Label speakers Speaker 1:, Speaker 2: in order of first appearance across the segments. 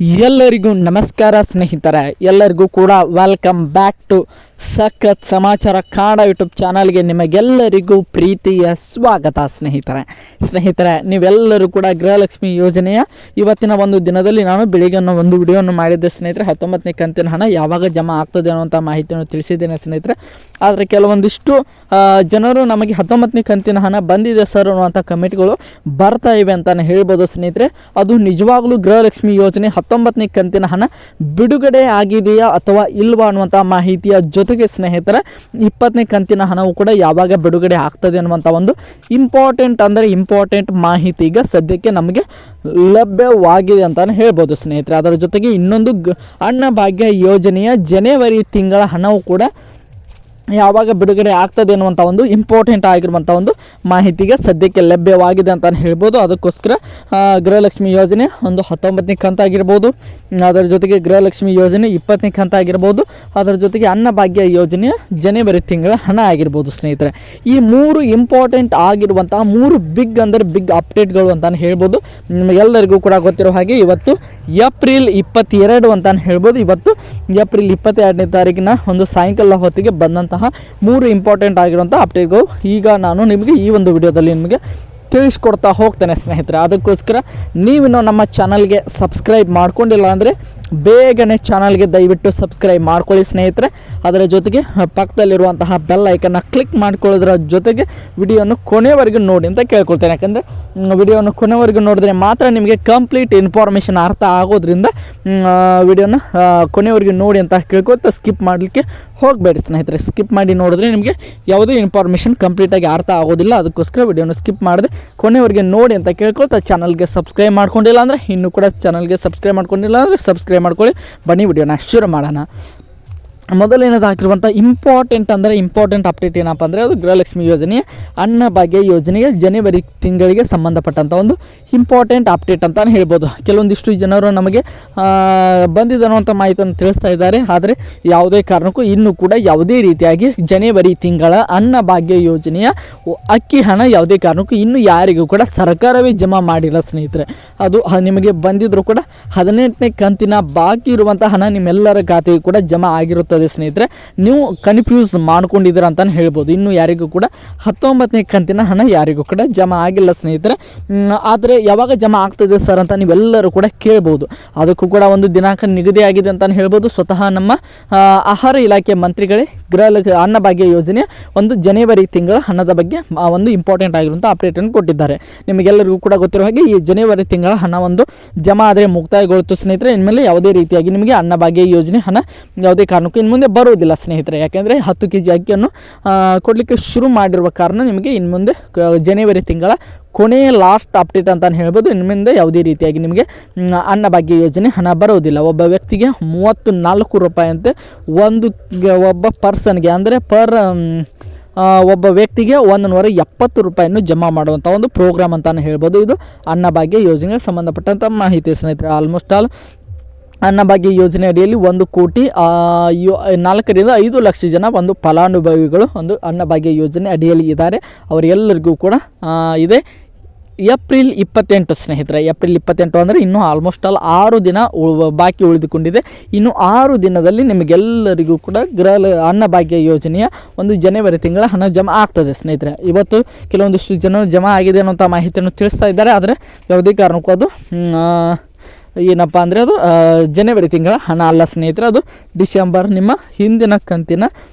Speaker 1: ಎಲ್ಲರಿಗೂ ನಮಸ್ಕಾರ ಸ್ನೇಹಿತರೆ, ಎಲ್ಲರಿಗೂ ಕೂಡ ವೆಲ್ಕಮ್ ಬ್ಯಾಕ್ ಟು ಸಖತ್ ಸಮಾಚಾರ ಕನ್ನಡ ಯೂಟ್ಯೂಬ್ ಚಾನಲ್ಗೆ ನಿಮಗೆಲ್ಲರಿಗೂ ಪ್ರೀತಿಯ ಸ್ವಾಗತ. ಸ್ನೇಹಿತರೆ ನೀವೆಲ್ಲರೂ ಕೂಡ ಗೃಹಲಕ್ಷ್ಮಿ ಯೋಜನೆಯ ಇವತ್ತಿನ ಒಂದು ದಿನದಲ್ಲಿ ನಾನು ಬೆಳಿಗ್ಗೆ ಒಂದು ವಿಡಿಯೋವನ್ನು ಮಾಡಿದ್ದೆ ಸ್ನೇಹಿತರೆ. 19ನೇ ಕಂತಿನ ಹಣ ಯಾವಾಗ ಜಮಾ ಆಗ್ತದೆ ಅನ್ನುವಂಥ ಮಾಹಿತಿಯನ್ನು ತಿಳಿಸಿದ್ದೇನೆ ಸ್ನೇಹಿತರೆ. ಆದರೆ ಕೆಲವೊಂದಿಷ್ಟು ಜನರು ನಮಗೆ 19ನೇ ಕಂತಿನ ಹಣ ಬಂದಿದೆ ಸರ್ ಅನ್ನುವಂಥ ಕಮೆಂಟ್ಗಳು ಬರ್ತಾ ಇವೆ ಅಂತಲೇ ಹೇಳ್ಬೋದು ಸ್ನೇಹಿತರೆ. ಅದು ನಿಜವಾಗ್ಲೂ ಗೃಹಲಕ್ಷ್ಮಿ ಯೋಜನೆ 19ನೇ ಕಂತಿನ ಹಣ ಬಿಡುಗಡೆ ಆಗಿದೆಯಾ ಅಥವಾ ಇಲ್ವಾ ಅನ್ನುವಂಥ ಮಾಹಿತಿಯ ಜೊತೆಗೆ ಸ್ನೇಹಿತರೆ 20ನೇ ಕಂತಿನ ಹಣವು ಕೂಡ ಯಾವಾಗ ಬಿಡುಗಡೆ ಆಗ್ತದೆ ಅನ್ನುವಂಥ ಒಂದು ಇಂಪಾರ್ಟೆಂಟ್ ಮಾಹಿತಿ ಈಗ ಸದ್ಯಕ್ಕೆ ನಮಗೆ ಲಭ್ಯವಾಗಿದೆ ಅಂತಲೇ ಹೇಳ್ಬೋದು ಸ್ನೇಹಿತರೆ. ಅದರ ಜೊತೆಗೆ ಇನ್ನೊಂದು ಅನ್ನಭಾಗ್ಯ ಯೋಜನೆಯ ಜನವರಿ ತಿಂಗಳ ಹಣವು ಕೂಡ ಯಾವಾಗ ಬಿಡುಗಡೆ ಆಗ್ತದೆ ಅನ್ನುವಂಥ ಒಂದು ಇಂಪಾರ್ಟೆಂಟ್ ಆಗಿರುವಂಥ ಒಂದು ಮಾಹಿತಿಗೆ ಸದ್ಯಕ್ಕೆ ಲಭ್ಯವಾಗಿದೆ ಅಂತಲೇ ಹೇಳ್ಬೋದು. ಅದಕ್ಕೋಸ್ಕರ ಗೃಹಲಕ್ಷ್ಮಿ ಯೋಜನೆ ಒಂದು 19ನೇ ಕಂತಾಗಿರ್ಬೋದು, ಅದರ ಜೊತೆಗೆ ಗೃಹಲಕ್ಷ್ಮಿ ಯೋಜನೆ 20ನೇ ಕಂತ ಆಗಿರ್ಬೋದು, ಅದರ ಜೊತೆಗೆ ಅನ್ನಭಾಗ್ಯ ಯೋಜನೆಯ ಜನವರಿ ತಿಂಗಳ ಹಣ ಆಗಿರ್ಬೋದು ಸ್ನೇಹಿತರೆ. ಈ ಮೂರು ಇಂಪಾರ್ಟೆಂಟ್ ಆಗಿರುವಂತಹ ಮೂರು ಬಿಗ್ ಅಪ್ಡೇಟ್ಗಳು ಅಂತಲೇ ಹೇಳ್ಬೋದು. ಎಲ್ಲರಿಗೂ ಕೂಡ ಗೊತ್ತಿರೋ ಹಾಗೆ ಇವತ್ತು ಏಪ್ರಿಲ್ 22 ಅಂತಲೇ ಹೇಳ್ಬೋದು. ಇವತ್ತು ಏಪ್ರಿಲ್ 22ನೇ ತಾರೀಕಿನ ಒಂದು ಸಾಯಂಕಾಲ ಹೊತ್ತಿಗೆ ಬಂದಂತಹ ಮೂರು ಇಂಪಾರ್ಟೆಂಟ್ ಆಗಿರುವಂಥ ಅಪ್ಡೇಟ್ಗಳು ಈಗ ನಾನು ನಿಮಗೆ ಈ ಒಂದು ವಿಡಿಯೋದಲ್ಲಿ ನಿಮಗೆ ತಿಳಿಸ್ಕೊಡ್ತಾ ಹೋಗ್ತೇನೆ ಸ್ನೇಹಿತರೆ. ಅದಕ್ಕೋಸ್ಕರ ನೀವಿನ್ನೂ ನಮ್ಮ ಚಾನಲ್ಗೆ ಸಬ್ಸ್ಕ್ರೈಬ್ ಮಾಡ್ಕೊಂಡಿಲ್ಲ ಅಂದರೆ ಬೇಗನೆ ಚಾನಲ್ಗೆ ದಯವಿಟ್ಟು ಸಬ್ಸ್ಕ್ರೈಬ್ ಮಾಡ್ಕೊಳ್ಳಿ ಸ್ನೇಹಿತರೆ. ಅದರ ಜೊತೆಗೆ ಪಕ್ಕದಲ್ಲಿರುವಂತಹ ಬೆಲ್ ಐಕನ್ನ ಕ್ಲಿಕ್ ಮಾಡ್ಕೊಳ್ಳೋದ್ರ ಜೊತೆಗೆ ವಿಡಿಯೋನ ಕೊನೆವರೆಗೂ ನೋಡಿ ಅಂತ ಕೇಳ್ಕೊಳ್ತೇನೆ. ಯಾಕಂದರೆ ವಿಡಿಯೋನ ಕೊನೆವರೆಗೂ ನೋಡಿದ್ರೆ ಮಾತ್ರ ನಿಮಗೆ ಕಂಪ್ಲೀಟ್ ಇನ್ಫಾರ್ಮೇಷನ್ ಅರ್ಥ ಆಗೋದ್ರಿಂದ ವಿಡಿಯೋನ ಕೊನೆವರೆಗೂ ನೋಡಿ ಅಂತ ಕೇಳ್ಕೊಳ್ತಾ ಸ್ಕಿಪ್ ಮಾಡಲಿಕ್ಕೆ ಹೋಗಬೇಡಿ ಸ್ನೇಹಿತರೆ. ಸ್ಕಿಪ್ ಮಾಡಿ ನೋಡಿದ್ರೆ ನಿಮಗೆ ಯಾವುದೇ ಇನ್ಫಾರ್ಮೇಷನ್ ಕಂಪ್ಲೀಟಾಗಿ ಅರ್ಥ ಆಗೋದಿಲ್ಲ. ಅದಕ್ಕೋಸ್ಕರ ವಿಡಿಯೋನ ಸ್ಕಿಪ್ ಮಾಡಿದೆ ಕೊನೆವರೆಗೆ ನೋಡಿ ಅಂತ ಕೇಳ್ಕೊಳ್ತಾ ಚಾನಲ್ಗೆ ಸಬ್ಸ್ಕ್ರೈಬ್ ಮಾಡ್ಕೊಂಡಿಲ್ಲ ಅಂದರೆ ಇನ್ನೂ ಕೂಡ ಚಾನಲ್ಗೆ ಸಬ್ಸ್ಕ್ರೈಬ್ ಮಾಡ್ಕೊಂಡಿಲ್ಲ ಅಂದರೆ ಸಬ್ಸ್ಕ್ರೈಬ್ ಮಾಡ್ಕೊಳ್ಳಿ. ಬನ್ನಿ ವಿಡಿಯೋನ ಶುರು ಮಾಡೋಣ. ಮೊದಲನೇದಾಗಿರುವಂಥ ಇಂಪಾರ್ಟೆಂಟ್ ಅಪ್ಡೇಟ್ ಏನಪ್ಪ ಅಂದರೆ ಅದು ಗೃಹಲಕ್ಷ್ಮಿ ಯೋಜನೆಯ ಅನ್ನಭಾಗ್ಯ ಯೋಜನೆಯ ಜನವರಿ ತಿಂಗಳಿಗೆ ಸಂಬಂಧಪಟ್ಟಂಥ ಒಂದು ಇಂಪಾರ್ಟೆಂಟ್ ಅಪ್ಡೇಟ್ ಅಂತಲೇ ಹೇಳ್ಬೋದು. ಕೆಲವೊಂದಿಷ್ಟು ಜನರು ನಮಗೆ ಬಂದಿದೆ ಅನ್ನುವಂಥ ಮಾಹಿತಿಯನ್ನು ತಿಳಿಸ್ತಾ ಇದ್ದಾರೆ. ಆದರೆ ಯಾವುದೇ ಕಾರಣಕ್ಕೂ ಇನ್ನೂ ಕೂಡ ಯಾವುದೇ ರೀತಿಯಾಗಿ ಜನವರಿ ತಿಂಗಳ ಅನ್ನಭಾಗ್ಯ ಯೋಜನೆಯ ಅಕ್ಕಿ ಹಣ ಯಾವುದೇ ಕಾರಣಕ್ಕೂ ಇನ್ನೂ ಯಾರಿಗೂ ಕೂಡ ಸರ್ಕಾರವೇ ಜಮಾ ಮಾಡಿಲ್ಲ ಸ್ನೇಹಿತರೆ. ಅದು ನಿಮಗೆ ಬಂದಿದ್ದರೂ ಕೂಡ 18ನೇ ಕಂತಿನ ಬಾಕಿ ಇರುವಂಥ ಹಣ ನಿಮ್ಮೆಲ್ಲರ ಖಾತೆಗೂ ಕೂಡ ಜಮಾ ಆಗಿರುತ್ತೆ ಸ್ನೇಹಿತರೆ. ನೀವು ಕನ್ಫ್ಯೂಸ್ ಮಾಡ್ಕೊಂಡಿದ್ದೀರ ಅಂತಾನೆ ಹೇಳ್ಬೋದು. ಇನ್ನು ಯಾರಿಗೂ ಕೂಡ 19ನೇ ಕಂತಿನ ಹಣ ಯಾರಿಗೂ ಕೂಡ ಜಮಾ ಆಗಿಲ್ಲ ಸ್ನೇಹಿತರೆ. ಆದರೆ ಯಾವಾಗ ಜಮಾ ಆಗ್ತದೆ ಸರ್ ಅಂತ ನೀವೆಲ್ಲರೂ ಕೂಡ ಕೇಳ್ಬೋದು. ಅದಕ್ಕೂ ಕೂಡ ಒಂದು ದಿನಾಂಕ ನಿಗದಿ ಆಗಿದೆ ಅಂತಾನೆ ಹೇಳ್ಬೋದು. ಸ್ವತಃ ನಮ್ಮ ಆಹಾರ ಇಲಾಖೆ ಮಂತ್ರಿಗಳೇ ಅನ್ನಭಾಗ್ಯ ಯೋಜನೆ ಒಂದು ಜನವರಿ ತಿಂಗಳ ಹಣದ ಬಗ್ಗೆ ಒಂದು ಇಂಪಾರ್ಟೆಂಟ್ ಆಗಿರುವಂಥ ಅಪ್ಡೇಟನ್ನು ಕೊಟ್ಟಿದ್ದಾರೆ. ನಿಮಗೆಲ್ಲರಿಗೂ ಕೂಡ ಗೊತ್ತಿರೋ ಹಾಗೆ ಈ ಜನವರಿ ತಿಂಗಳ ಹಣ ಒಂದು ಜಮಾ ಆದರೆ ಮುಕ್ತಾಯಗೊಳ್ಳುತ್ತೆ ಸ್ನೇಹಿತರೆ. ಇನ್ಮೇಲೆ ಯಾವುದೇ ರೀತಿಯಾಗಿ ನಿಮಗೆ ಅನ್ನಭಾಗ್ಯ ಯೋಜನೆ ಹಣ ಯಾವುದೇ ಕಾರಣಕ್ಕೂ ಇನ್ನು ಮುಂದೆ ಬರುವುದಿಲ್ಲ ಸ್ನೇಹಿತರೆ. ಯಾಕೆಂದರೆ 10 kg ಅಕ್ಕಿಯನ್ನು ಕೊಡಲಿಕ್ಕೆ ಶುರು ಮಾಡಿರುವ ಕಾರಣ ನಿಮಗೆ ಇನ್ನು ಮುಂದೆ ಜನವರಿ ತಿಂಗಳ ಕೊನೆಯ ಲಾಸ್ಟ್ ಅಪ್ಡೇಟ್ ಅಂತಲೇ ಹೇಳ್ಬೋದು. ಇನ್ನು ಮುಂದೆ ಯಾವುದೇ ರೀತಿಯಾಗಿ ನಿಮಗೆ ಅನ್ನಭಾಗ್ಯ ಯೋಜನೆ ಹಣ ಬರೋದಿಲ್ಲ. ಒಬ್ಬ ವ್ಯಕ್ತಿಗೆ 34 ರೂಪಾಯಿ ಅಂತೆ ಒಬ್ಬ ಪರ್ಸನ್ಗೆ ಅಂದರೆ ಒಬ್ಬ ವ್ಯಕ್ತಿಗೆ 170 ರೂಪಾಯಿಯನ್ನು ಜಮಾ ಮಾಡುವಂಥ ಒಂದು ಪ್ರೋಗ್ರಾಮ್ ಅಂತಲೇ ಹೇಳ್ಬೋದು. ಇದು ಅನ್ನಭಾಗ್ಯ ಯೋಜನೆಗೆ ಸಂಬಂಧಪಟ್ಟಂಥ ಮಾಹಿತಿ ಸ್ನೇಹಿತರೆ. ಆಲ್ಮೋಸ್ಟ್ ಆಲ್ ಅನ್ನಭಾಗ್ಯ ಯೋಜನೆ ಅಡಿಯಲ್ಲಿ 1,4 ರಿಂದ 5 ಲಕ್ಷ ಜನ ಒಂದು ಫಲಾನುಭವಿಗಳು ಒಂದು ಅನ್ನಭಾಗ್ಯ ಯೋಜನೆ ಅಡಿಯಲ್ಲಿ ಇದ್ದಾರೆ. ಅವರೆಲ್ಲರಿಗೂ ಕೂಡ ಇದೆ ಏಪ್ರಿಲ್ 28 ಸ್ನೇಹಿತರೆ. ಏಪ್ರಿಲ್ 28 ಅಂದರೆ ಇನ್ನೂ ಆಲ್ಮೋಸ್ಟ್ ಆಲ್ 6 ದಿನ ಬಾಕಿ ಉಳಿದುಕೊಂಡಿದೆ. ಇನ್ನು 6 ದಿನದಲ್ಲಿ ನಿಮಗೆಲ್ಲರಿಗೂ ಕೂಡ ಅನ್ನಭಾಗ್ಯ ಯೋಜನೆಯ ಒಂದು ಜನವರಿ ತಿಂಗಳ ಹಣ ಜಮಾ ಆಗ್ತದೆ ಸ್ನೇಹಿತರೆ. ಇವತ್ತು ಕೆಲವೊಂದಿಷ್ಟು ಜನರು ಜಮಾ ಆಗಿದೆ ಅನ್ನೋಂಥ ಮಾಹಿತಿಯನ್ನು ತಿಳಿಸ್ತಾ ಇದ್ದಾರೆ. ಆದರೆ ಯಾವುದೇ ಕಾರಣಕ್ಕೂ ಅದು ಏನಪ್ಪ ಅಂದರೆ ಅದು ಜನವರಿ ತಿಂಗಳ ಹಣ ಅಲ್ಲ ಸ್ನೇಹಿತರೆ. ಅದು ಡಿಸೆಂಬರ್ ನಿಮ್ಮ ಹಿಂದಿನ ಕಂತಿನ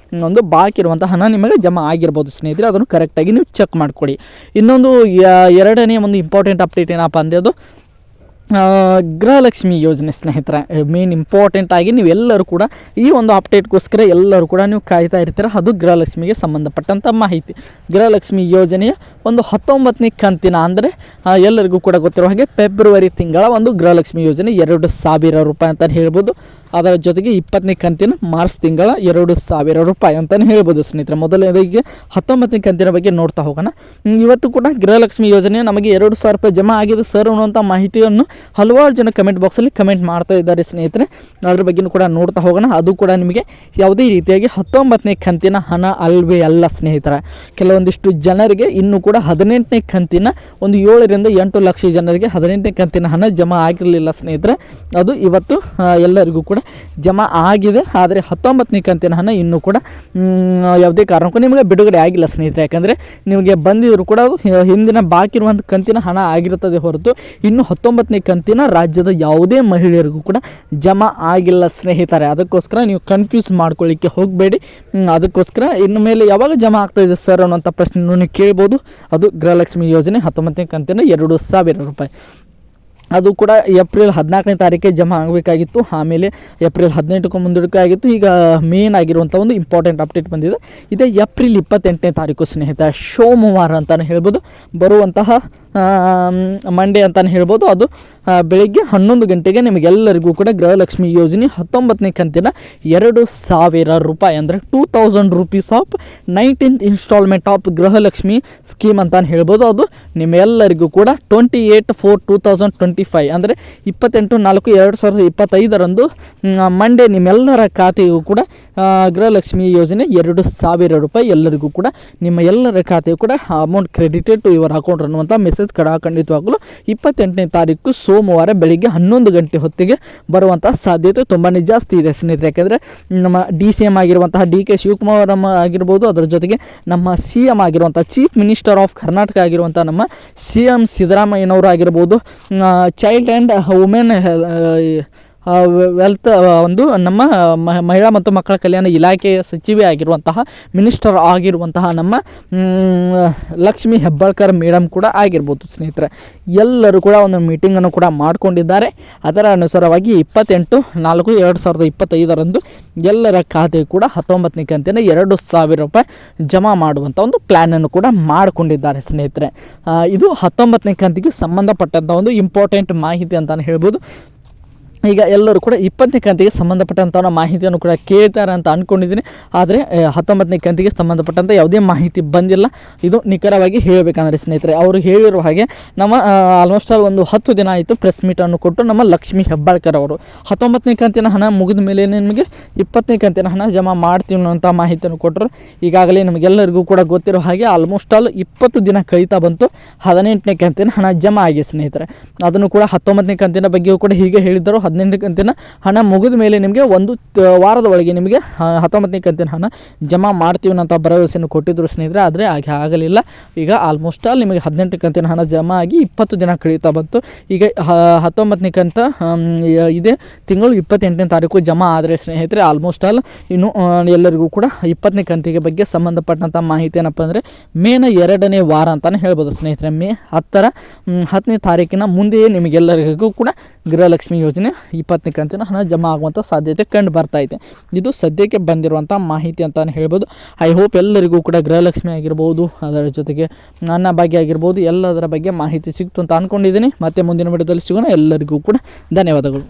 Speaker 1: ಒಂದು ಬಾಕಿ ಇರುವಂಥ ಹಣ ನಿಮಗೆ ಜಮಾ ಆಗಿರ್ಬೋದು ಸ್ನೇಹಿತರೆ. ಅದನ್ನು ಕರೆಕ್ಟಾಗಿ ನೀವು ಚೆಕ್ ಮಾಡಿಕೊಡಿ. ಇನ್ನೊಂದು ಎರಡನೇ ಒಂದು ಇಂಪಾರ್ಟೆಂಟ್ ಅಪ್ಡೇಟ್ ಏನಪ್ಪ ಅಂದರೆ ಅದು ಗೃಹಲಕ್ಷ್ಮಿ ಯೋಜನೆ ಸ್ನೇಹಿತರೆ. ಮೇನ್ ಇಂಪಾರ್ಟೆಂಟ್ ಆಗಿ ನೀವೆಲ್ಲರೂ ಕೂಡ ಈ ಒಂದು ಅಪ್ಡೇಟ್ಗೋಸ್ಕರ ಎಲ್ಲರೂ ಕೂಡ ನೀವು ಕಾಯ್ತಾ ಇರ್ತೀರ. ಅದು ಗೃಹಲಕ್ಷ್ಮಿಗೆ ಸಂಬಂಧಪಟ್ಟಂಥ ಮಾಹಿತಿ. ಗೃಹಲಕ್ಷ್ಮಿ ಯೋಜನೆಯ ಒಂದು 19ನೇ ಕಂತಿನ ಅಂದರೆ ಎಲ್ಲರಿಗೂ ಕೂಡ ಗೊತ್ತಿರೋ ಹಾಗೆ ಫೆಬ್ರವರಿ ತಿಂಗಳ ಒಂದು ಗೃಹಲಕ್ಷ್ಮಿ ಯೋಜನೆ 2,000 ರೂಪಾಯಿ ಅಂತಲೇ ಹೇಳ್ಬೋದು. ಅದರ ಜೊತೆಗೆ 20ನೇ ಕಂತಿನ ಮಾರ್ಚ್ ತಿಂಗಳ 2,000 ರೂಪಾಯಿ ಅಂತಲೇ ಹೇಳ್ಬೋದು ಸ್ನೇಹಿತರೆ. ಮೊದಲನೇದಾಗಿ 19ನೇ ಕಂತಿನ ಬಗ್ಗೆ ನೋಡ್ತಾ ಹೋಗೋಣ. ಇವತ್ತು ಕೂಡ ಗೃಹಲಕ್ಷ್ಮಿ ಯೋಜನೆ ನಮಗೆ 2,000 ರೂಪಾಯಿ ಜಮಾ ಆಗಿದೆ ಸರ್ ಅನ್ನುವಂಥ ಮಾಹಿತಿಯನ್ನು ಹಲವಾರು ಜನ ಕಮೆಂಟ್ ಬಾಕ್ಸಲ್ಲಿ ಕಮೆಂಟ್ ಮಾಡ್ತಾ ಇದ್ದಾರೆ ಸ್ನೇಹಿತರೆ. ಅದ್ರ ಬಗ್ಗೆ ಕೂಡ ನೋಡ್ತಾ ಹೋಗೋಣ. ಅದು ಕೂಡ ನಿಮಗೆ ಯಾವುದೇ ರೀತಿಯಾಗಿ 19ನೇ ಕಂತಿನ ಹಣ ಅಲ್ವೇ ಅಲ್ಲ ಸ್ನೇಹಿತರೆ. ಕೆಲವೊಂದಿಷ್ಟು ಜನರಿಗೆ ಇನ್ನೂ ಕೂಡ ಕೂಡ 18ನೇ ಕಂತಿನ ಒಂದು 7ರಿಂದ 8 ಲಕ್ಷ ಜನರಿಗೆ 18ನೇ ಕಂತಿನ ಹಣ ಜಮಾ ಆಗಿರಲಿಲ್ಲ ಸ್ನೇಹಿತರೆ. ಅದು ಇವತ್ತು ಎಲ್ಲರಿಗೂ ಕೂಡ ಜಮಾ ಆಗಿದೆ. ಆದರೆ 19ನೇ ಕಂತಿನ ಹಣ ಇನ್ನೂ ಕೂಡ ಯಾವುದೇ ಕಾರಣಕ್ಕೂ ನಿಮಗೆ ಬಿಡುಗಡೆ ಆಗಿಲ್ಲ ಸ್ನೇಹಿತರೆ. ಯಾಕಂದರೆ ನಿಮಗೆ ಬಂದಿದ್ರು ಕೂಡ ಅದು ಹಿಂದಿನ ಬಾಕಿ ಇರುವಂಥ ಕಂತಿನ ಹಣ ಆಗಿರುತ್ತದೆ ಹೊರತು ಇನ್ನು 19ನೇ ಕಂತಿನ ರಾಜ್ಯದ ಯಾವುದೇ ಮಹಿಳೆಯರಿಗೂ ಕೂಡ ಜಮಾ ಆಗಿಲ್ಲ ಸ್ನೇಹಿತರೆ. ಅದಕ್ಕೋಸ್ಕರ ನೀವು ಕನ್ಫ್ಯೂಸ್ ಮಾಡ್ಕೊಳ್ಳಿಕ್ಕೆ ಹೋಗಬೇಡಿ. ಅದಕ್ಕೋಸ್ಕರ ಇನ್ನು ಮೇಲೆ ಯಾವಾಗ ಜಮಾ ಆಗ್ತಾಯಿದೆ ಸರ್ ಅನ್ನೋಂಥ ಪ್ರಶ್ನೆಯನ್ನು ನೀವು ಕೇಳ್ಬೋದು. ಅದು ಗೃಹಲಕ್ಷ್ಮಿ ಯೋಜನೆ 19ನೇ ಕಂತಿನ 2,000 ರೂಪಾಯಿ. ಅದು ಕೂಡ ಏಪ್ರಿಲ್ 14ನೇ ತಾರೀಕಿಗೆ ಜಮಾ ಆಗಬೇಕಾಗಿತ್ತು. ಆಮೇಲೆ ಏಪ್ರಿಲ್ 18ಕ್ಕೂ ಮುಂದೂಡಿಕೆ ಆಗಿತ್ತು. ಈಗ ಮೇನ್ ಆಗಿರುವಂಥ ಒಂದು ಇಂಪಾರ್ಟೆಂಟ್ ಅಪ್ಡೇಟ್ ಬಂದಿದೆ. ಇದೇ ಏಪ್ರಿಲ್ 28ನೇ ತಾರೀಕು ಸ್ನೇಹಿತರೆ, ಸೋಮವಾರ ಅಂತಲೇ ಹೇಳ್ಬೋದು. ಬರುವಂತಹ ಮಂಡೇ ಅಂತಲೇ ಹೇಳ್ಬೋದು. ಅದು ಬೆಳಿಗ್ಗೆ 11 ಗಂಟೆಗೆ ನಿಮಗೆಲ್ಲರಿಗೂ ಕೂಡ ಗೃಹಲಕ್ಷ್ಮಿ ಯೋಜನೆ 19ನೇ ಕಂತಿನ 2,000 ರೂಪಾಯಿ ಅಂದರೆ 2,000 rupees of 19th instalment of Gruhalakshmi scheme ಅಂತಲೇ ಹೇಳ್ಬೋದು. ಅದು ನಿಮ್ಮೆಲ್ಲರಿಗೂ ಕೂಡ 28/4/2025 ಅಂದರೆ 28/4/2025 ಮಂಡೇ ನಿಮ್ಮೆಲ್ಲರ ಖಾತೆಯೂ ಕೂಡ ಗೃಹಲಕ್ಷ್ಮಿ ಯೋಜನೆ 2,000 ರೂಪಾಯಿ ಎಲ್ಲರಿಗೂ ಕೂಡ ನಿಮ್ಮ ಎಲ್ಲರ ಖಾತೆಯು ಕೂಡ amount credited to your account ಅನ್ನುವಂಥ ಮೆಸೇಜ್ ಖಂಡಿತವಾಗಲು 28ನೇ ತಾರೀಕು ಸೋಮವಾರ ಬೆಳಿಗ್ಗೆ 11 ಗಂಟೆ ಹೊತ್ತಿಗೆ ಬರುವಂಥ ಸಾಧ್ಯತೆ ತುಂಬಾ ಜಾಸ್ತಿ ಇದೆ ಸ್ನೇಹಿತರೆ. ಯಾಕೆಂದರೆ ನಮ್ಮ DCM ಆಗಿರುವಂತಹ DK ಶಿವಕುಮಾರ್ ಆಗಿರ್ಬೋದು, ಅದರ ಜೊತೆಗೆ ನಮ್ಮ CM ಆಗಿರುವಂಥ ಚೀಫ್ ಮಿನಿಸ್ಟರ್ ಆಫ್ ಕರ್ನಾಟಕ ಆಗಿರುವಂಥ ನಮ್ಮ CM ಸಿದ್ದರಾಮಯ್ಯನವರು ಆಗಿರ್ಬೋದು, ಚೈಲ್ಡ್ ಆ್ಯಂಡ್ ವುಮೆನ್ ವೆಲ್ತ್ ಒಂದು ನಮ್ಮ ಮಹಿಳಾ ಮತ್ತು ಮಕ್ಕಳ ಕಲ್ಯಾಣ ಇಲಾಖೆಯ ಸಚಿವೆ ಆಗಿರುವಂತಹ ಮಿನಿಸ್ಟರ್ ಆಗಿರುವಂತಹ ನಮ್ಮ ಲಕ್ಷ್ಮಿ ಹೆಬ್ಬಾಳ್ಕರ್ ಮೇಡಮ್ ಕೂಡ ಆಗಿರ್ಬೋದು ಸ್ನೇಹಿತರೆ. ಎಲ್ಲರೂ ಕೂಡ ಒಂದು ಮೀಟಿಂಗನ್ನು ಕೂಡ ಮಾಡಿಕೊಂಡಿದ್ದಾರೆ. ಅದರ ಅನುಸಾರವಾಗಿ 28/4/2025 ಎಲ್ಲರ ಖಾತೆ ಕೂಡ 19ನೇ ಕಂತಿನ 2,000 ರೂಪಾಯಿ ಜಮಾ ಮಾಡುವಂಥ ಒಂದು ಪ್ಲ್ಯಾನನ್ನು ಕೂಡ ಮಾಡಿಕೊಂಡಿದ್ದಾರೆ ಸ್ನೇಹಿತರೆ. ಇದು 19ನೇ ಕಂತಿಗೆ ಸಂಬಂಧಪಟ್ಟಂಥ ಒಂದು ಇಂಪಾರ್ಟೆಂಟ್ ಮಾಹಿತಿ ಅಂತಲೇ ಹೇಳ್ಬೋದು. ಈಗ ಎಲ್ಲರೂ ಕೂಡ 20ನೇ ಕಂತಿಗೆ ಸಂಬಂಧಪಟ್ಟಂಥ ಮಾಹಿತಿಯನ್ನು ಕೂಡ ಕೇಳ್ತಾರೆ ಅಂತ ಅಂದ್ಕೊಂಡಿದ್ದೀನಿ. ಆದರೆ 19ನೇ ಕಂತಿಗೆ ಸಂಬಂಧಪಟ್ಟಂಥ ಯಾವುದೇ ಮಾಹಿತಿ ಬಂದಿಲ್ಲ. ಇದು ನಿಖರವಾಗಿ ಹೇಳಬೇಕಂದ್ರೆ ಸ್ನೇಹಿತರೆ, ಅವರು ಹೇಳಿರುವ ಹಾಗೆ ನಮ್ಮ ಆಲ್ಮೋಸ್ಟ್ ಒಂದು 10 ದಿನ ಆಯಿತು ಪ್ರೆಸ್ ಮೀಟನ್ನು ಕೊಟ್ಟು ನಮ್ಮ ಲಕ್ಷ್ಮಿ ಹೆಬ್ಬಾಳ್ಕರ್ ಅವರು 19ನೇ ಕಂತಿನ ಹಣ ಮುಗಿದ ಮೇಲೆ ನಿಮಗೆ 20ನೇ ಕಂತಿನ ಹಣ ಜಮಾ ಮಾಡ್ತೀವಿ ಅನ್ನೋಂಥ ಮಾಹಿತಿಯನ್ನು ಕೊಟ್ಟರು. ಈಗಾಗಲೇ ನಮಗೆಲ್ಲರಿಗೂ ಕೂಡ ಗೊತ್ತಿರೋ ಹಾಗೆ ಆಲ್ಮೋಸ್ಟ್ 20 ದಿನ ಕಳೀತಾ ಬಂತು 18ನೇ ಕಂತಿನ ಹಣ ಜಮಾ ಆಗಿ ಸ್ನೇಹಿತರೆ. ಅದನ್ನು ಕೂಡ 19ನೇ ಕಂತಿನ ಬಗ್ಗೆಯೂ ಕೂಡ ಹೀಗೆ ಹೇಳಿದ್ದರು. 18ನೇ ಕಂತಿನ ಹಣ ಮುಗಿದ ಮೇಲೆ ನಿಮಗೆ ಒಂದು ವಾರದ ಒಳಗೆ ನಿಮಗೆ 19ನೇ ಕಂತಿನ ಹಣ ಜಮಾ ಮಾಡ್ತೀವಿ ಅಂತ ಭರವಸೆಯನ್ನು ಕೊಟ್ಟಿದ್ದರು ಸ್ನೇಹಿತರೆ. ಆದರೆ ಹಾಗೆ ಆಗಲಿಲ್ಲ. ಈಗ ಆಲ್ಮೋಸ್ಟ್ ನಿಮಗೆ 18ನೇ ಕಂತಿನ ಹಣ ಜಮಾ ಆಗಿ 20 ದಿನ ಕಳೀತಾ ಬಂತು. ಈಗ 19ನೇ ಕಂತ ಇದೇ ತಿಂಗಳು 28ನೇ ತಾರೀಕು ಜಮಾ ಆದರೆ ಸ್ನೇಹಿತರೆ ಆಲ್ಮೋಸ್ಟ್ ಇನ್ನು ಎಲ್ಲರಿಗೂ ಕೂಡ 20ನೇ ಕಂತಿಗೆ ಬಗ್ಗೆ ಸಂಬಂಧಪಟ್ಟಂಥ ಮಾಹಿತಿ ಏನಪ್ಪ ಅಂದರೆ ಮೇನ 2ನೇ ವಾರ ಅಂತಲೇ ಹೇಳ್ಬೋದು ಸ್ನೇಹಿತರೆ. ಮೇ 10ನೇ ತಾರೀಕಿನ ಮುಂದೆಯೇ ನಿಮಗೆಲ್ಲರಿಗೂ ಕೂಡ ಗೃಹಲಕ್ಷ್ಮಿ ಯೋಜನೆ 20ನೇ ಕಂತಿನ ಹಣ ಜಮಾ ಆಗುವಂಥ ಸಾಧ್ಯತೆ ಕಂಡು ಬರ್ತಾ ಇದೆ. ಇದು ಸದ್ಯಕ್ಕೆ ಬಂದಿರುವಂಥ ಮಾಹಿತಿ ಅಂತಲೇ ಹೇಳ್ಬೋದು. ಐ ಹೋಪ್ ಎಲ್ಲರಿಗೂ ಕೂಡ ಗೃಹಲಕ್ಷ್ಮಿ ಆಗಿರ್ಬೋದು, ಅದರ ಜೊತೆಗೆ ನನ್ನ ಬಗ್ಗೆ ಆಗಿರ್ಬೋದು, ಎಲ್ಲದರ ಬಗ್ಗೆ ಮಾಹಿತಿ ಸಿಕ್ತು ಅಂತ ಅಂದ್ಕೊಂಡಿದ್ದೀನಿ. ಮತ್ತೆ ಮುಂದಿನ ವಿಡಿಯೋದಲ್ಲಿ ಸಿಗೋಣ. ಎಲ್ಲರಿಗೂ ಕೂಡ ಧನ್ಯವಾದಗಳು.